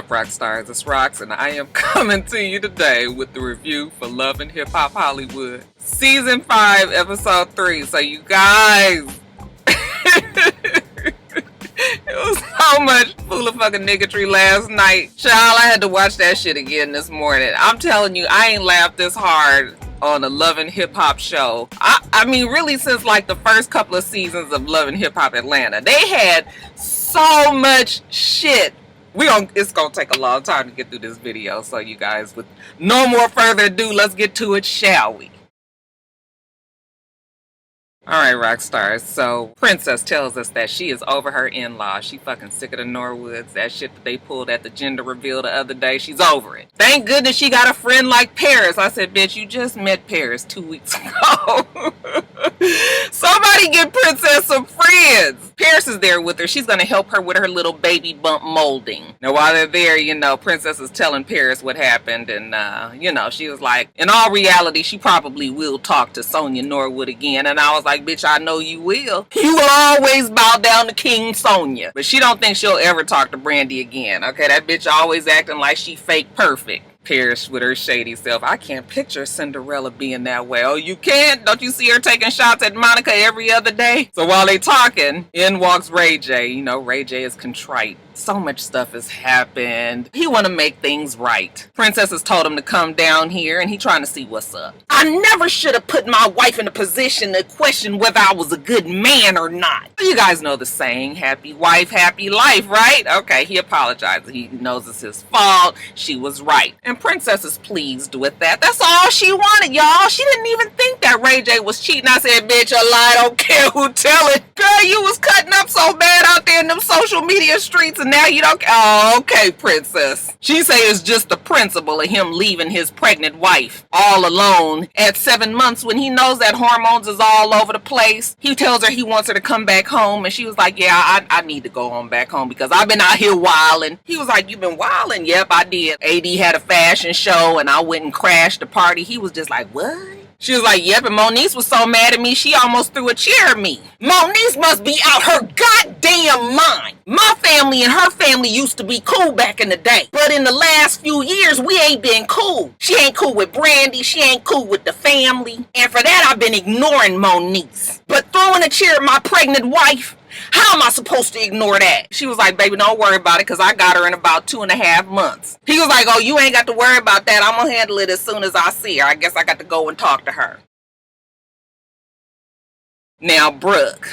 up, rock stars? It's Rox, and I am coming to you today with the review for Love and Hip Hop Hollywood, Season 5, Episode 3. So you guys, it was so much full of fucking niggatry last night. Child, I had to watch that shit again this morning. I'm telling you, I ain't laughed this hard on a Love and Hip Hop show. I mean, really since like the first couple of seasons of Love and Hip Hop Atlanta. They had so much shit. It's gonna take a long time to get through this video, so you guys, with no more further ado, let's get to it, shall we? Alright, rock stars. So, Princess tells us that she is over her in-laws. She fucking sick of the Norwoods. That shit that they pulled at the gender reveal the other day. She's over it. Thank goodness she got a friend like Paris. I said, bitch, you just met Paris 2 weeks ago. Somebody get Princess some friends. Paris is there with her. She's going to help her with her little baby bump molding. Now, while they're there, you know, Princess is telling Paris what happened. And, you know, she was like, in all reality, she probably will talk to Sonia Norwood again. And I was like, bitch, I know you will. You will always bow down to King Sonia. But she don't think she'll ever talk to Brandy again. Okay, that bitch always acting like she fake perfect. Paris with her shady self. I can't picture Cinderella being that way. Oh, you can't? Don't you see her taking shots at Monica every other day? So while they talking, in walks Ray J. You know, Ray J is contrite. So much stuff has happened. He want to make things right. Princess has told him to come down here, and he trying to see what's up. I never should have put my wife in a position to question whether I was a good man or not. You guys know the saying, happy wife, happy life, right? Okay, he apologized. He knows it's his fault. She was right. And Princess is pleased with that. That's all she wanted, y'all. She didn't even think that Ray J was cheating. I said, bitch, a lie, don't care who tell it. Girl, you was cutting up so bad out there in them social media streets, and now you don't. Oh, okay, Princess. She say it's just the principle of him leaving his pregnant wife all alone at 7 months when he knows that hormones is all over the place. He tells her he wants her to come back home, and she was like, yeah, I need to go on back home because I've been out here wilding. He was like, you been wilding? Yep, I did. AD had a fashion show, and I went and crashed the party. He was just like, what? She was like, yep, and Moniece was so mad at me, she almost threw a chair at me. Moniece must be out her goddamn mind. My family and her family used to be cool back in the day. But in the last few years, we ain't been cool. She ain't cool with Brandy. She ain't cool with the family. And for that, I've been ignoring Moniece. But throwing a chair at my pregnant wife, how am I supposed to ignore that? She was like, baby, don't worry about it because I got her in about 2.5 months. He was like, oh, you ain't got to worry about that. I'm going to handle it as soon as I see her. I guess I got to go and talk to her. Now, Brooke.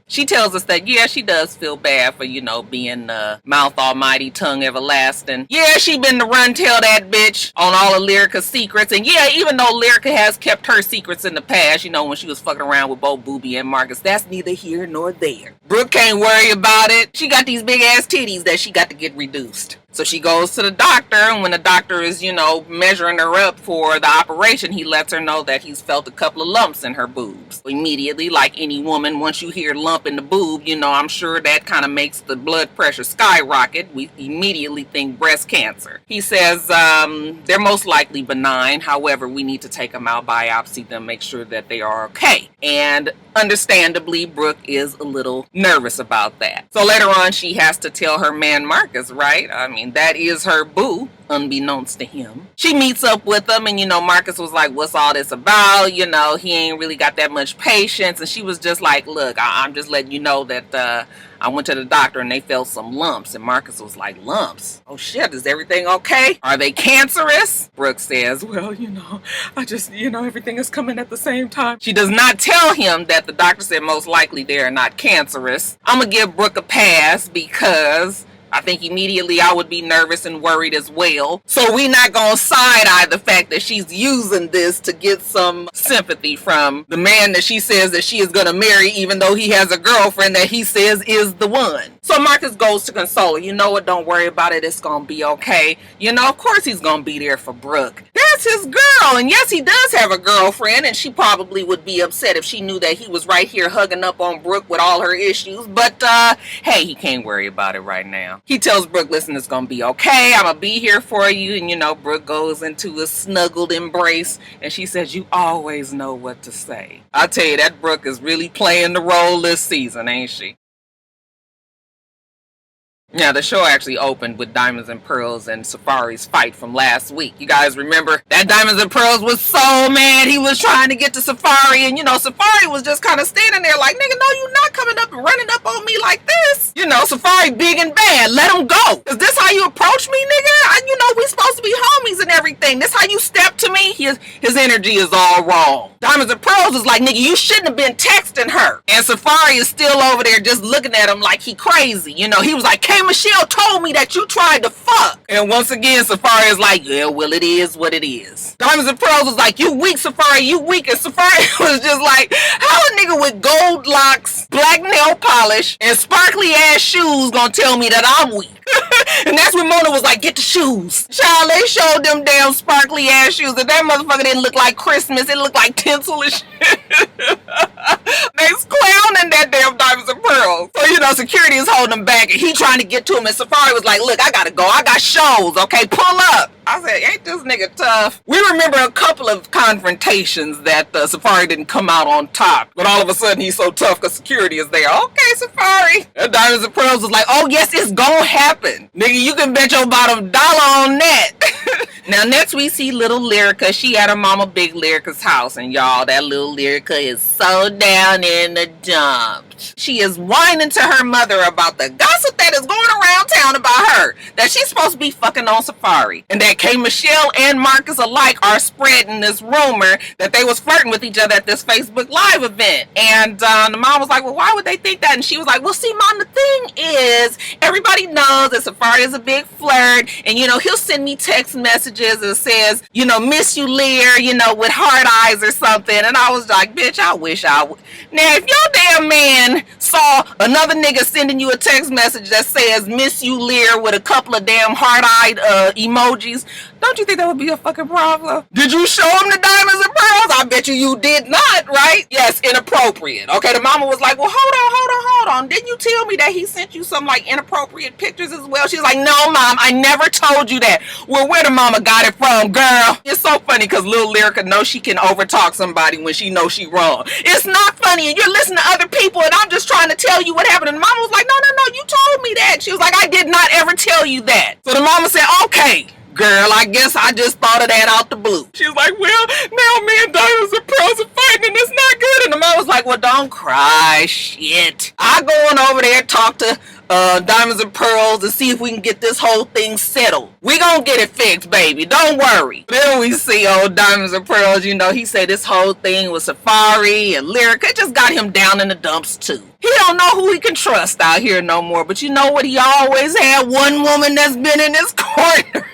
She tells us that, yeah, she does feel bad for, you know, being mouth almighty, tongue everlasting. Yeah, she been to run tell that bitch on all of Lyrica's secrets. And yeah, even though Lyrica has kept her secrets in the past, you know, when she was fucking around with both Boobie and Marcus, that's neither here nor there. Brooke can't worry about it. She got these big ass titties that she got to get reduced. So she goes to the doctor, and when the doctor is, you know, measuring her up for the operation, he lets her know that he's felt a couple of lumps in her boobs. Immediately, like any woman, once you hear lump in the boob, you know, I'm sure that kind of makes the blood pressure skyrocket. We immediately think breast cancer. He says they're most likely benign. However, we need to take them out, biopsy them, make sure that they are okay. And understandably, Brooke is a little nervous about that. So later on, she has to tell her man Marcus, right? I mean, that is her boo, unbeknownst to him. She meets up with him, and, you know, Marcus was like, what's all this about? You know, he ain't really got that much patience. And she was just like, look, I'm just letting you know that I went to the doctor and they felt some lumps. And Marcus was like, lumps? Oh shit, is everything okay? Are they cancerous? Brooke says, well, you know, I just, you know, everything is coming at the same time. She does not tell him that the doctor said most likely they are not cancerous. I'm gonna give Brooke a pass because I think immediately I would be nervous and worried as well. So we not gonna side-eye the fact that she's using this to get some sympathy from the man that she says that she is gonna marry, even though he has a girlfriend that he says is the one. So Marcus goes to console her. You know what? Don't worry about it. It's gonna be okay. You know, of course he's gonna be there for Brooke. That's his girl. And yes, he does have a girlfriend, and she probably would be upset if she knew that he was right here hugging up on Brooke with all her issues. But, hey, he can't worry about it right now. He tells Brooke, listen, it's gonna be okay. I'm gonna be here for you. And, you know, Brooke goes into a snuggled embrace, and she says, you always know what to say. I tell you, that Brooke is really playing the role this season, ain't she? Yeah, the show actually opened with Diamonds and Pearls and Safaree's fight from last week. You guys remember that Diamonds and Pearls was so mad. He was trying to get to Safaree, and Safaree was just kind of standing there like, nigga, no, you not coming up and running up on me like this. Safaree big and bad. Let him go. Is this how you approach me, nigga? We supposed to be homies and everything. This how you step to me? His energy is all wrong. Diamonds and Pearls is like, nigga, you shouldn't have been texting her. And Safaree is still over there just looking at him like he crazy. He was like, K. Michelle told me that you tried to fuck. And once again, Safaree is like, yeah, well, it is what it is. Diamonds and Pearls was like, you weak, Safaree, you weak. And Safaree was just like, how a nigga with gold locks, black nail polish, and sparkly ass shoes gonna tell me that I'm weak? And that's when Mona was like, get the shoes. Child, they showed them damn sparkly ass shoes, and that motherfucker didn't look like Christmas. It looked like tinsel and shit. They's clowning that damn Diamonds and Pearls. So, security is holding him back, and he trying to get to him, and Safaree was like, look, I gotta go. I got shows, okay? Pull up. I said, ain't this nigga tough? We remember a couple of confrontations that Safaree didn't come out on top. But all of a sudden, he's so tough because security is there. Okay, Safaree. And Diamonds and Pearls was like, oh, yes, it's gonna happen. Nigga, you can bet your bottom dollar on that. Now, next we see little Lyrica. She at her mama Big Lyrica's house. And y'all, that little Lyrica is so down in the dumps. She is whining to her mother about the gossip that is going around town about her. That she's supposed to be fucking on Safaree. And that K. Michelle and Marcus alike are spreading this rumor that they was flirting with each other at this Facebook Live event. And the mom was like, well, why would they think that? And she was like, well, see, mom, the thing is, everybody knows that Safaree is a big flirt. And, he'll send me text messages that says, miss you, Lear, with heart eyes or something. And I was like, bitch, I wish I would. Now, if your damn man saw another nigga sending you a text message that says, miss you, Lear, with a couple of damn heart-eyed emojis, don't you think that would be a fucking problem? Did you show him the Diamonds and Pearls? I bet you did not, right? Yes, inappropriate. Okay, the mama was like, well, hold on. Didn't you tell me that he sent you some, inappropriate pictures as well? She's like, no, mom, I never told you that. Well, where the mama got it from, girl? It's so funny because little Lyrica knows she can overtalk somebody when she knows she wrong. It's not funny, and you're listening to other people, and I'm just trying to tell you what happened. And the mama was like, no, you told me that. She was like, I did not ever tell you that. So the mama said, okay, girl, I guess I just thought of that out the blue. She was like, well, now me and Diamonds and Pearls are fighting and it's not good. And the mom was like, well, don't cry, shit. I go on over there, talk to Diamonds and Pearls and see if we can get this whole thing settled. We gonna get it fixed, baby. Don't worry. Then we see old Diamonds and Pearls, he said this whole thing was Safaree and Lyrica. It just got him down in the dumps too. He don't know who he can trust out here no more. But you know what? He always had one woman that's been in his corner.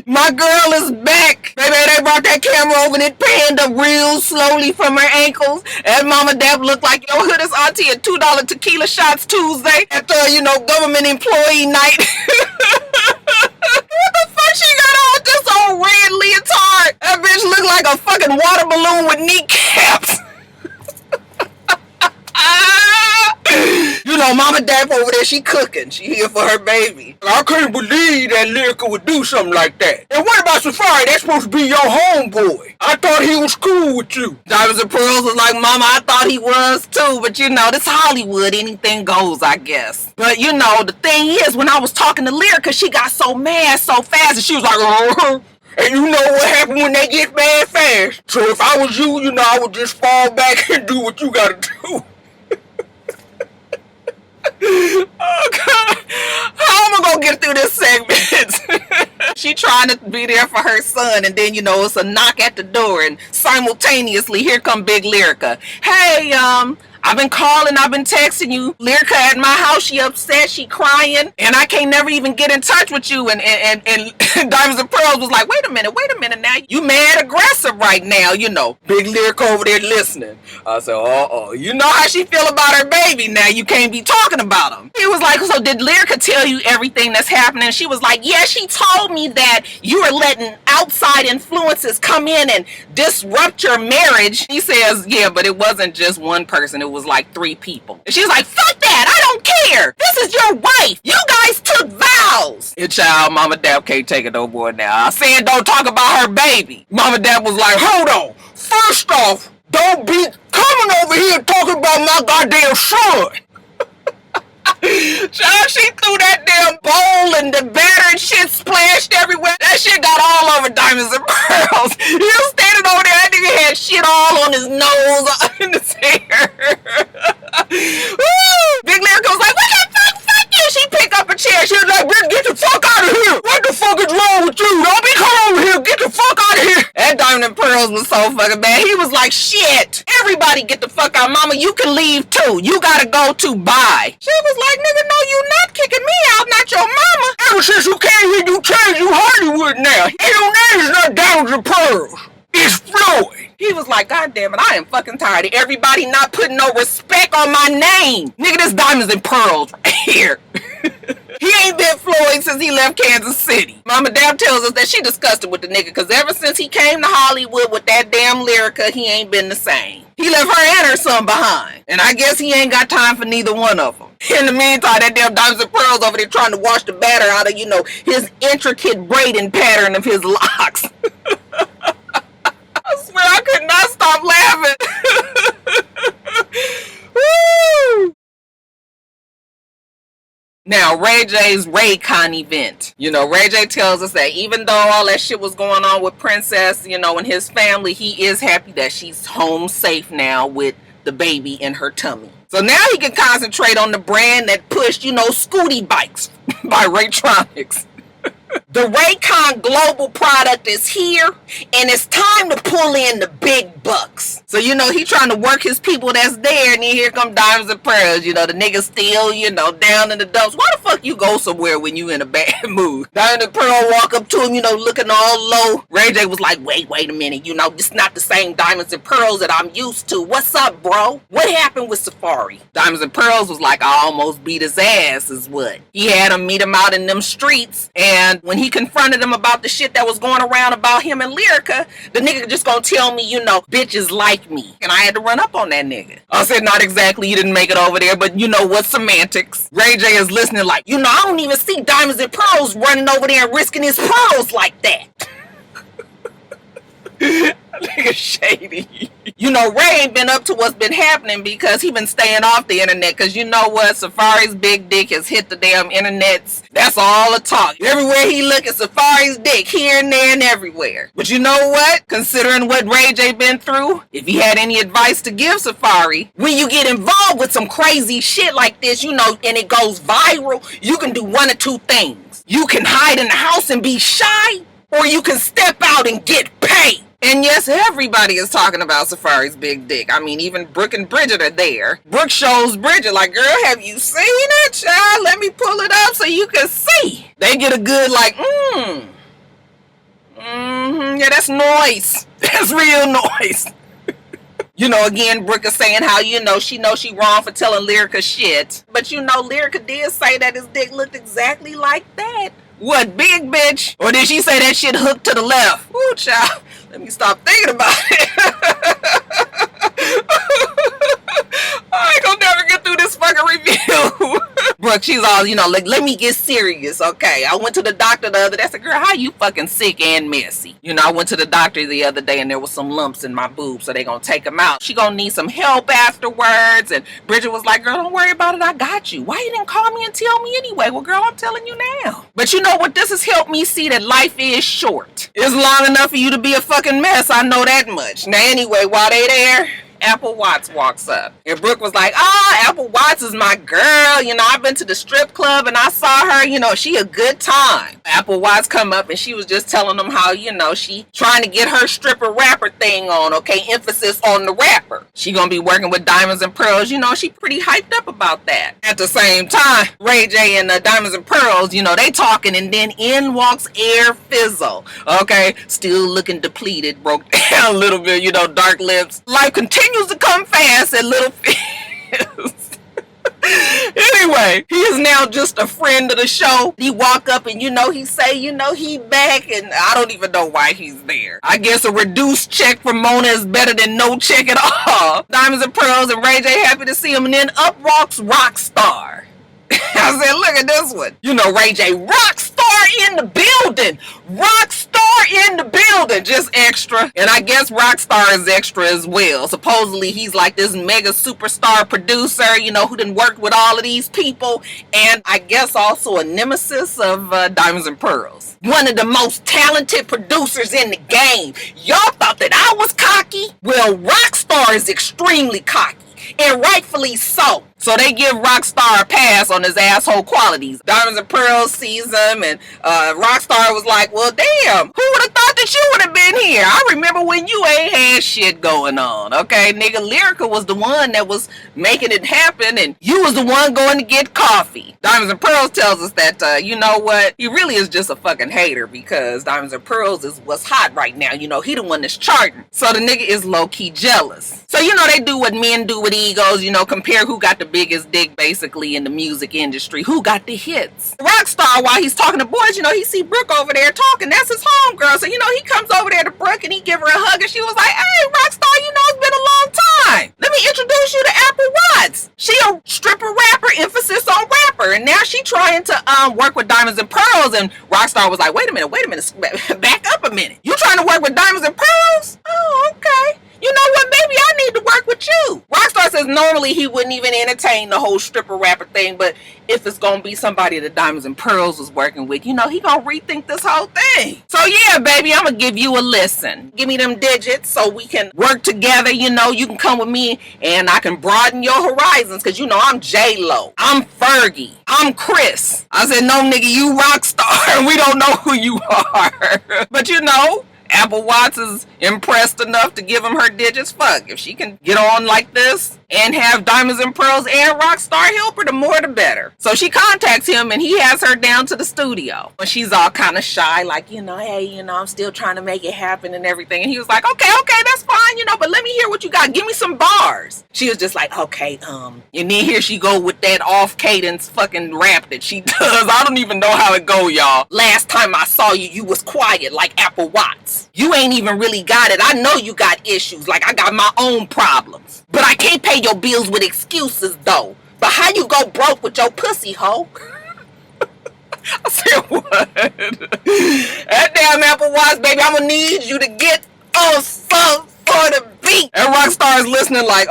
My girl is back. Baby, they brought that camera over and it panned up real slowly from her ankles. And Mama Deb looked like your hoodest auntie at $2 tequila shots Tuesday at government employee night. What the fuck she got on with this old red leotard? That bitch looked like a fucking water balloon with kneecaps. Mama Dap over there, she cooking. She here for her baby. I couldn't believe that Lyrica would do something like that. And what about Safaree? That's supposed to be your homeboy. I thought he was cool with you. Diamonds and Pearls was like, Mama, I thought he was too. But this Hollywood, anything goes, I guess. But the thing is, when I was talking to Lyrica, she got so mad so fast. And she was like, oh. And you know what happened when they get mad fast. So if I was you, I would just fall back and do what you gotta do. Oh God, how am I gonna get through this segment? She trying to be there for her son, and then it's a knock at the door, and simultaneously here come Big Lyrica. Hey, I've been calling, I've been texting you. Lyrica at my house, she upset, she crying, and I can't never even get in touch with you. And Diamonds and Pearls was like, wait a minute now. You mad aggressive right now, Big Lyrica over there listening. I said, you know how she feel about her baby now. You can't be talking about him. He was like, so did Lyrica tell you everything that's happening? She was like, yeah, she told me that you are letting outside influences come in and disrupt your marriage. He says, yeah, but it wasn't just one person. It was like 3 people. And she's like, fuck that, I don't care. This is your wife. You guys took vows. Your child, Mama Dap can't take it no more now. I said don't talk about her baby. Mama Dap was like, hold on. First off, don't be coming over here talking about my goddamn son. Child, she threw that damn bowl and the batter and shit splashed everywhere. That shit got all over Diamonds and Pearls. He was standing over there. That nigga had shit all on his nose, in his hair. Big Lyrica was like, what the fuck? Fuck you. She picked up a chair. She was like, bitch, get the fuck out of here. What the fuck is wrong with you? Don't be coming over here. Get the fuck out of here. That Diamond and Pearls was so fucking bad. He was like, shit. Everybody get the fuck out. Mama, you can leave too. You gotta go to bye. She was like, nigga, no, you not kicking me out, not your mama. Ever since you came here, you changed. You Hollywood now. And your name is not Diamonds and Pearls. It's Floyd. He was like, God damn it, I am fucking tired of everybody not putting no respect on my name. Nigga, this Diamonds and Pearls right here. He ain't been Floyd since he left Kansas City. Mama Dab tells us that she disgusted with the nigga because ever since he came to Hollywood with that damn Lyrica, he ain't been the same. He left her and her son behind. And I guess he ain't got time for neither one of them. In the meantime, that damn Diamonds and Pearls over there trying to wash the batter out of, his intricate braiding pattern of his locks. I swear I could not stop laughing. Woo! Now, Ray J's Raycon event. Ray J tells us that even though all that shit was going on with Princess, and his family, he is happy that she's home safe now with the baby in her tummy. So now he can concentrate on the brand that pushed, Scooty bikes by Raytronics. The Raycon global product is here, and it's time to pull in the big bucks. So, he trying to work his people that's there, and then here come Diamonds and Pearls. The nigga still, down in the dumps. Why the fuck you go somewhere when you in a bad mood? Diamonds and Pearl walk up to him, looking all low. Ray J was like, wait a minute. This not the same Diamonds and Pearls that I'm used to. What's up, bro? What happened with Safaree? Diamonds and Pearls was like, I almost beat his ass is what. He had him meet him out in them streets, and when he confronted him about the shit that was going around about him and Lyrica, the nigga just gonna tell me, bitches like me. And I had to run up on that nigga. I said, not exactly, you didn't make it over there, but what, semantics. Ray J is listening like, I don't even see Diamonds and Pearls running over there and risking his pearls like that. Nigga shady. Ray ain't been up to what's been happening because he been staying off the internet. Because you know what? Safaree's big dick has hit the damn internets. That's all the talk. Everywhere he look at Safaree's dick, here and there and everywhere. But you know what? Considering what Ray J been through, if he had any advice to give Safaree, when you get involved with some crazy shit like this, and it goes viral, you can do one or two things. You can hide in the house and be shy, or you can step out and get paid. And yes, everybody is talking about Safaree's big dick. I mean, even Brooke and Bridget are there. Brooke shows Bridget, like, girl, have you seen it, child? Let me pull it up so you can see. They get a good, like, yeah, that's noise. That's real noise. Again, Brooke is saying how, she knows she wrong for telling Lyrica shit. But, Lyrica did say that his dick looked exactly like that. What, big bitch? Or did she say that shit hooked to the left? Ooh, child. Let me stop thinking about it. I ain't gonna never get through this fucking review. Brooke, she's all, like, let me get serious, okay? I went to the doctor the other day. I said, girl, how you fucking sick and messy? I went to the doctor the other day and there was some lumps in my boob, so they gonna take them out. She gonna need some help afterwards. And Bridget was like, girl, don't worry about it. I got you. Why you didn't call me and tell me anyway? Well, girl, I'm telling you now. But you know what? This has helped me see that life is short. It's long enough for you to be a fucking mess. I know that much. Now, anyway, while they there, Applewhite walks up. And Brooke was like, Applewhite is my girl. I've been to the strip club and I saw her. She a good time. Applewhite come up and she was just telling them how, she trying to get her stripper rapper thing on, okay? Emphasis on the rapper. She gonna be working with Diamonds and Pearls. She pretty hyped up about that. At the same time, Ray J and Diamonds and Pearls, they talking, and then in walks Air Fizzle. Okay? Still looking depleted, broke down a little bit, dark lips. Life continues to come fast at Little Fizz. Anyway, he is now just a friend of the show. He walk up and he say, he back, and I don't even know why he's there. I guess a reduced check from Mona is better than no check at all. Diamonds and Pearls and Ray J happy to see him, and then up walks Rockstar. I said, look at this one. Ray J, Rockstar in the building. Rockstar in the building. Just extra. And I guess Rockstar is extra as well. Supposedly he's like this mega superstar producer, you know, who done worked with all of these people. And I guess also a nemesis of Diamonds and Pearls. One of the most talented producers in the game. Y'all thought that I was cocky? Well, Rockstar is extremely cocky. And rightfully so. So they give Rockstar a pass on his asshole qualities. Diamonds and Pearls sees him, and Rockstar was like, well, damn, who would have thought that you would have been here? I remember when you ain't had shit going on, okay? Nigga, Lyrica was the one that was making it happen, and you was the one going to get coffee. Diamonds and Pearls tells us that, you know what? He really is just a fucking hater, because Diamonds and Pearls is what's hot right now. You know, he the one that's charting. So the nigga is low-key jealous. So, you know, they do what men do with egos, you know, compare who got the biggest dick basically in the music industry, who got the hits. Rockstar, while he's talking to boys, you know, he see Brooke over there talking. That's his homegirl. So, you know, he comes over there to Brooke and he give her a hug, and she was like, hey, Rockstar, you know, it's been a long time. Let me introduce you to Applewhite. She a stripper rapper, emphasis on rapper. And now she trying to work with Diamonds and Pearls. And Rockstar was like, wait a minute, back up a minute. You trying to work with Diamonds and Pearls? Oh, okay. You know what, baby, I need to work with you. Rockstar says normally he wouldn't even entertain the whole stripper rapper thing, but if it's gonna be somebody that Diamonds and Pearls was working with, you know, he gonna rethink this whole thing. So yeah, baby, I'm gonna give you a listen. Give me them digits so we can work together, you know, you can come with me and I can broaden your horizons, because you know I'm J-Lo, I'm Fergie, I'm Chris. I said, no nigga, you Rockstar, and we don't know who you are. But you know, Applewhite is impressed enough to give him her digits. Fuck, if she can get on like this and have Diamonds and Pearls and Rockstar help her, the more the better. So she contacts him and he has her down to the studio. And she's all kind of shy, like, you know, hey, you know, I'm still trying to make it happen and everything. And he was like, okay, that's fine, you know, but let me hear what you got. Give me some bars. She was just like, okay, and then here she go with that off cadence fucking rap that she does. I don't even know how it go, y'all. Last time I saw you, you was quiet like Applewhite. You ain't even really got it. I know you got issues, like I got my own problems. But I can't pay your bills with excuses, though. But how you go broke with your pussy, hoe? I said, what? That damn Applewhite, baby, I'm gonna need you to get on some for the beat. And Rockstar is listening like,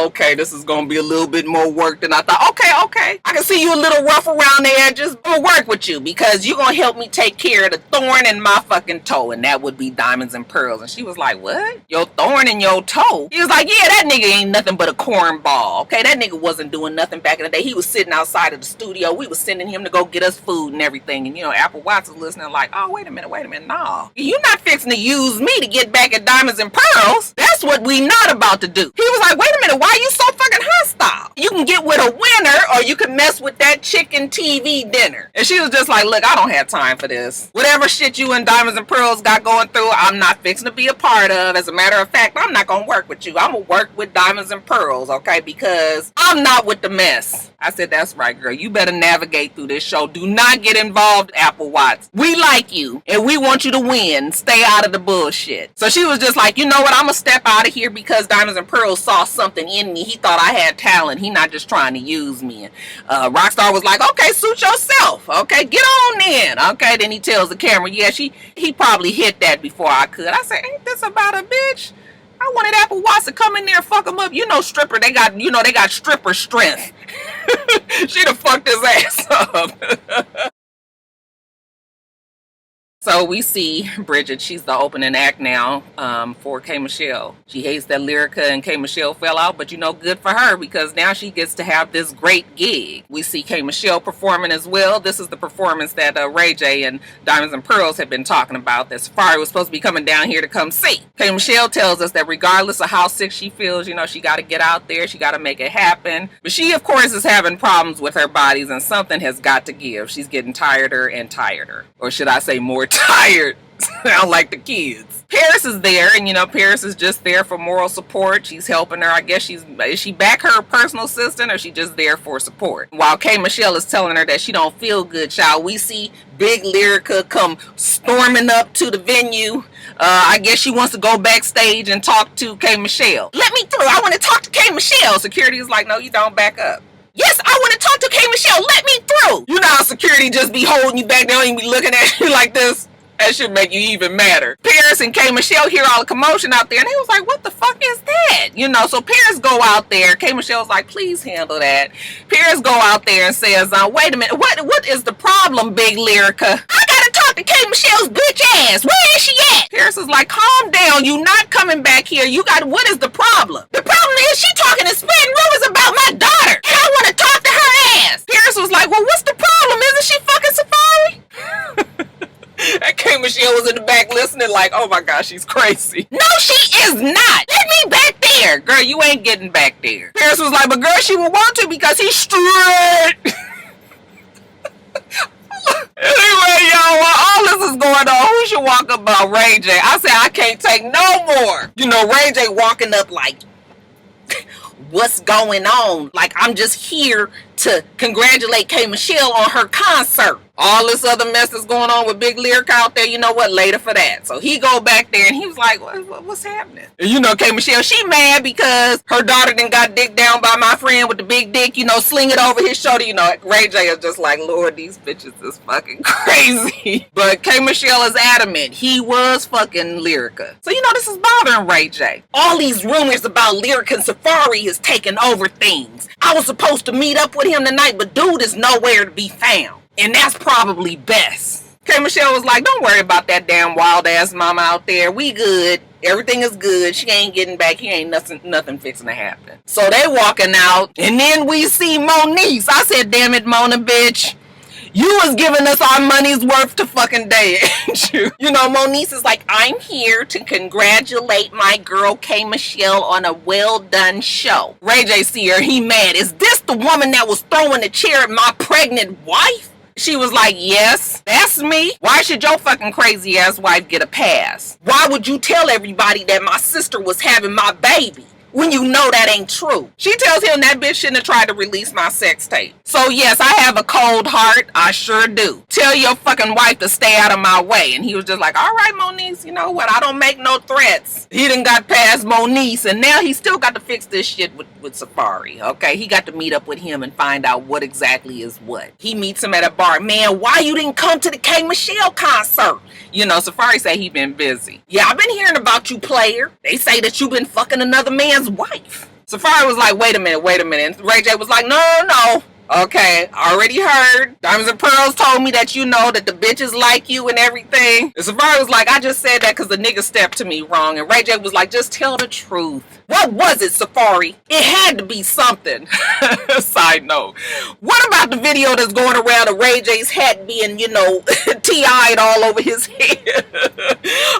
okay, this is gonna be a little bit more work than I thought. Okay. I can see you a little rough around the edges. I'm gonna work with you because you're gonna help me take care of the thorn in my fucking toe, and that would be Diamonds and Pearls. And she was like, what? Your thorn in your toe? He was like, yeah, that nigga ain't nothing but a cornball. Okay, that nigga wasn't doing nothing back in the day. He was sitting outside of the studio. We was sending him to go get us food and everything. And you know, Applewhite was listening like, oh, wait a minute, no. You're not fixing to use me to get back at Diamonds and Pearls. That's what we not about to do. He was like, wait a minute, why are you so fucking hostile? You can get with a winner or you can mess with that chicken TV dinner. And she was just like, look, I don't have time for this. Whatever shit you and Diamonds and Pearls got going through, I'm not fixing to be a part of. As a matter of fact, I'm not gonna work with you. I'm gonna work with Diamonds and Pearls, okay? Because I'm not with the mess. I said, that's right, girl. You better navigate through this show. Do not get involved, Applewhite. We like you and we want you to win. Stay out of the bullshit. So she was just like, you know what? I'm gonna step out of here because Diamonds and Pearls saw something in me. He thought I had talent. He not just trying to use me. Rockstar was like, okay, suit yourself. Okay, get on in. Okay, then he tells the camera, yeah, he probably hit that before I could. I said, ain't this about a bitch? I wanted Applewhite to come in there and fuck him up. You know, stripper, they got stripper strength. She'd have fucked his ass up. So we see Bridget, she's the opening act now for K. Michelle. She hates that Lyrica and K. Michelle fell out, but you know, good for her because now she gets to have this great gig. We see K. Michelle performing as well. This is the performance that Ray J and Diamonds and Pearls had been talking about that Safaree was supposed to be coming down here to come see. K. Michelle tells us that regardless of how sick she feels, you know, she got to get out there. She got to make it happen. But she, of course, is having problems with her bodies and something has got to give. She's getting tireder and tireder. Or should I say more tired? Sound like the kids. Paris is there, and you know, Paris is just there for moral support. She's helping her. I guess is she back her personal assistant, or she just there for support? While K. Michelle is telling her that she don't feel good, child, we see big Lyrica come storming up to the venue. I guess she wants to go backstage and talk to K. Michelle. Let me through. I want to talk to K. Michelle. Security is like, no, you don't, back up. Yes, I want to talk to K. Michelle. Let me through. You know how security just be holding you back. They don't even be looking at you like this. That should make you even madder. Paris and K. Michelle hear all the commotion out there, and they was like, what the fuck is that? You know, so Paris go out there. K. Michelle was like, please handle that. Paris go out there and says, wait a minute, what is the problem, Big Lyrica? I gotta talk to K. Michelle's bitch ass. Where is she at? Paris is like, calm down. You not coming back here. What is the problem? The problem is she talking and spreading rumors about my daughter, and I want to talk to her ass. Paris was like, well, what's the problem? Isn't she fucking Safaree? That K. Michelle was in the back listening like, oh my gosh, she's crazy. No, she is not. Let me back there. Girl, you ain't getting back there. Paris was like, but girl, she would want to because he's straight. Anyway, y'all, while all this is going on, who should walk up about Ray J? I said, I can't take no more. You know, Ray J walking up like, what's going on? Like, I'm just here to congratulate K. Michelle on her concert. All this other mess that's going on with Big Lyrica out there, you know what, later for that. So he go back there and he was like, what's happening? And you know, K. Michelle, she mad because her daughter then got dicked down by my friend with the big dick, you know, sling it over his shoulder. You know, Ray J is just like, Lord, these bitches is fucking crazy. But K. Michelle is adamant he was fucking Lyrica. So, you know, this is bothering Ray J. All these rumors about Lyrica and Safaree is taking over things. I was supposed to meet up with him tonight, but dude is nowhere to be found. And that's probably best. K. Michelle was like, don't worry about that damn wild ass mama out there. We good. Everything is good. She ain't getting back. Here ain't nothing fixing to happen. So they walking out. And then we see Moniece. I said, damn it, Mona, bitch. You was giving us our money's worth to fucking day, ain't you? You know, Moniece is like, I'm here to congratulate my girl K. Michelle on a well done show. Ray J see her. He mad. Is this the woman that was throwing the chair at my pregnant wife? She was like, yes, that's me. Why should your fucking crazy ass wife get a pass? Why would you tell everybody that my sister was having my baby when you know that ain't true? She tells him that bitch shouldn't have tried to release my sex tape. So yes, I have a cold heart. I sure do. Tell your fucking wife to stay out of my way. And he was just like, all right, Moniece, you know what? I don't make no threats. He done got past Moniece, and now he still got to fix this shit with Safaree, okay? He got to meet up with him and find out what exactly is what. He meets him at a bar. Man, why you didn't come to the K. Michelle concert? You know, Safaree say he been busy. Yeah, I've been hearing about you, player. They say that you been fucking another man's wife. Safaree was like, wait a minute. And Ray J was like, no. Okay, already heard. Diamonds and Pearls told me that you know that the bitches like you and everything. And Safaree was like, I just said that because the nigga stepped to me wrong. And Ray J was like, just tell the truth. What was it, Safaree? It had to be something. Side note. What about the video that's going around of Ray J's hat being, you know, T.I'd all over his head?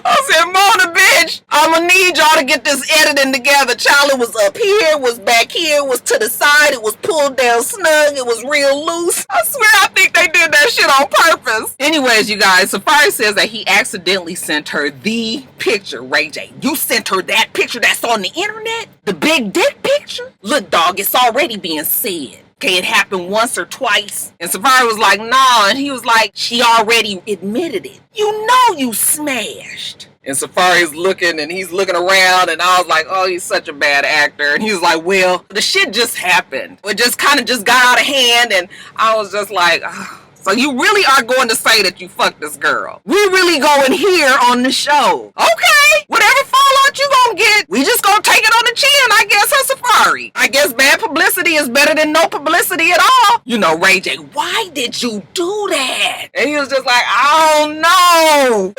I said, Mona, bitch, I'ma need y'all to get this editing together. Child, it was up here, was back here, was to the side, it was pulled down snug, it was real loose. I swear I think they did that shit on purpose. Anyways, you guys, Safaree says that he accidentally sent her the picture. Ray J, you sent her that picture that's on the internet? The big dick picture? Look, dog, it's already being said. Okay, it happened once or twice. And Safaree was like, nah. And he was like, she already admitted it. You know you smashed. And Safaree's looking and he's looking around, and I was like, oh, he's such a bad actor. And he was like, well, the shit just happened. It just kind of just got out of hand, and I was just like, oh. So you really are going to say that you fucked this girl? We really going here on the show. Okay, whatever fallout you gonna get, we just gonna take it on the chin, I guess, huh, Safaree? I guess bad publicity is better than no publicity at all. You know, Ray J, why did you do that? And he was just like, I don't know.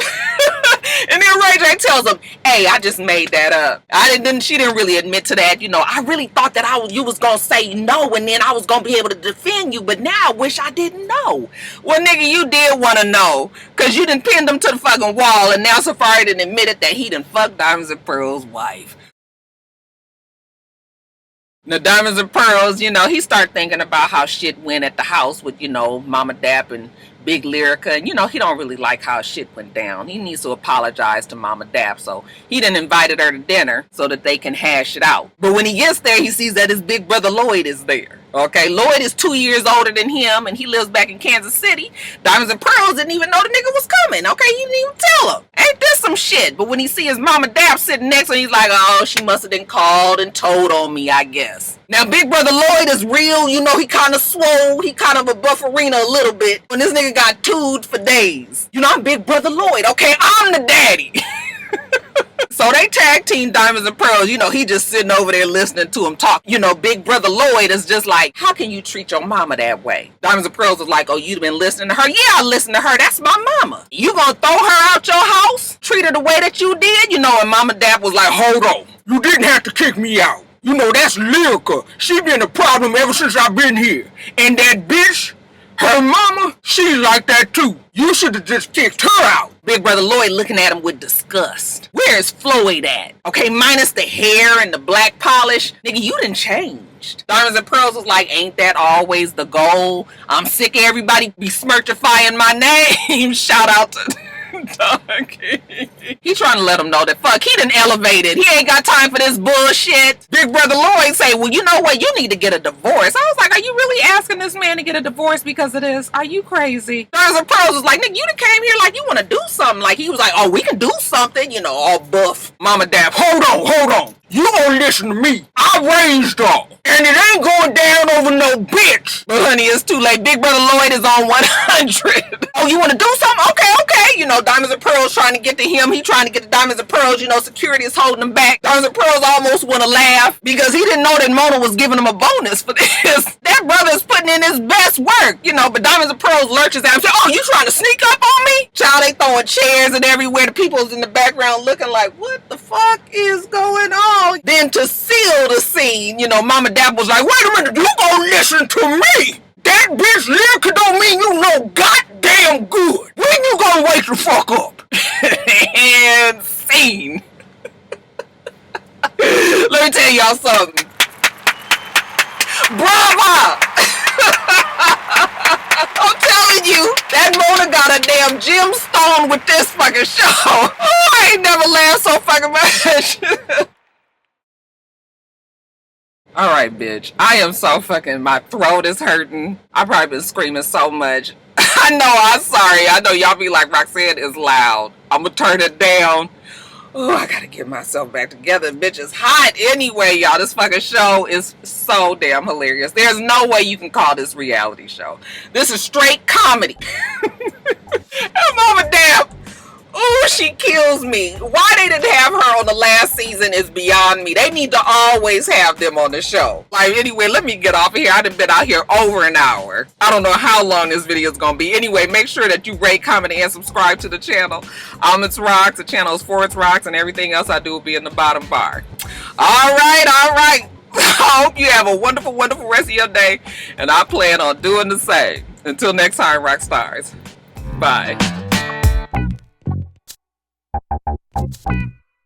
And then Ray J tells him, hey, I just made that up. She didn't really admit to that. You know, I really thought that you was gonna say no, and then I was gonna be able to defend you, but now I wish I didn't know. Well, nigga, you did want to know, because you done pinned him to the fucking wall, and now Safaree done admitted that he done fucked Diamonds and Pearls' wife. Now, Diamonds and Pearls, you know, he started thinking about how shit went at the house with, you know, Mama Dap and Big Lyrica, and, you know, he don't really like how shit went down. He needs to apologize to Mama Dap, so he done invited her to dinner so that they can hash it out. But when he gets there, he sees that his big brother Lloyd is there. Okay, Lloyd is 2 years older than him, and he lives back in Kansas City. Diamonds and Pearls didn't even know the nigga was coming. Okay, he didn't even tell him. Ain't this some shit? But when he see his mama Dap sitting next to him, he's like, oh, she must have been called and told on me, I guess. Now, Big Brother Lloyd is real. You know, he kind of swole. He kind of a bufferina a little bit. When this nigga got tooed for days. You know, I'm Big Brother Lloyd. Okay, I'm the daddy. So they tag team Diamonds and Pearls. You know, he just sitting over there listening to him talk. You know, Big Brother Lloyd is just like, how can you treat your mama that way? Diamonds and Pearls was like, oh, you been listening to her? Yeah, I listened to her. That's my mama. You gonna throw her out your house? Treat her the way that you did? You know, and Mama Dap was like, hold on. You didn't have to kick me out. You know, that's Lyrica. She been a problem ever since I've been here. And that bitch, her mama, she's like that too. You should have just kicked her out. Big Brother Lloyd looking at him with disgust. Where is Floyd at? Okay, minus the hair and the black polish. Nigga, you done changed. Diamonds and Pearls was like, ain't that always the goal? I'm sick of everybody besmirchifying my name. Shout out to... He trying to let him know that fuck, he done elevated. He ain't got time for this bullshit. Big Brother Lloyd say, well, you know what? You need to get a divorce. I was like, are you really asking this man to get a divorce because of this? Are you crazy? Diamonds and Pearls was like, nigga, you done came here like you want to do something. Like he was like, oh, we can do something. You know, all buff. Mama Dap, hold on. You gonna listen to me. I raised her. And it ain't going down over no bitch. But honey, it's too late. Big Brother Lloyd is on 100. Oh, you want to do something? Okay. You know, Diamonds and Pearls trying to get to him. He trying to get to Diamonds and Pearls. You know, security is holding him back. Diamonds and Pearls almost want to laugh because he didn't know that Mona was giving him a bonus for this. That brother's putting in his best work. You know, but Diamonds and Pearls lurches at him. Say, oh, you trying to sneak up on me? Child, they throwing chairs and everywhere. The people's in the background looking like, what the fuck is going on? Then to seal the scene, you know, Mama Dap was like, wait a minute, you gonna listen to me? That bitch Lyrica don't mean you know goddamn good. When you gonna wake the fuck up? And scene. Let me tell y'all something. Bravo! I'm telling you, that Mona got a damn gemstone with this fucking show. Oh, I ain't never laughed so fucking much. Alright, bitch. I am so fucking, my throat is hurting. I've probably been screaming so much. I know, I'm sorry. I know y'all be like, Roxanne is loud. I'm gonna turn it down. Oh, I gotta get myself back together. Bitch is hot anyway, y'all. This fucking show is so damn hilarious. There's no way you can call this reality show. This is straight comedy. And Mama Dap, ooh, she kills me. Why they didn't have her on the last season is beyond me. They need to always have them on the show. Like, anyway, let me get off of here. I done been out here over an hour. I don't know how long this video is going to be. Anyway, make sure that you rate, comment, and subscribe to the channel. itsrox. The channel is itsrox, and everything else I do will be in the bottom bar. All right. I hope you have a wonderful, wonderful rest of your day, and I plan on doing the same. Until next time, rock stars. Bye.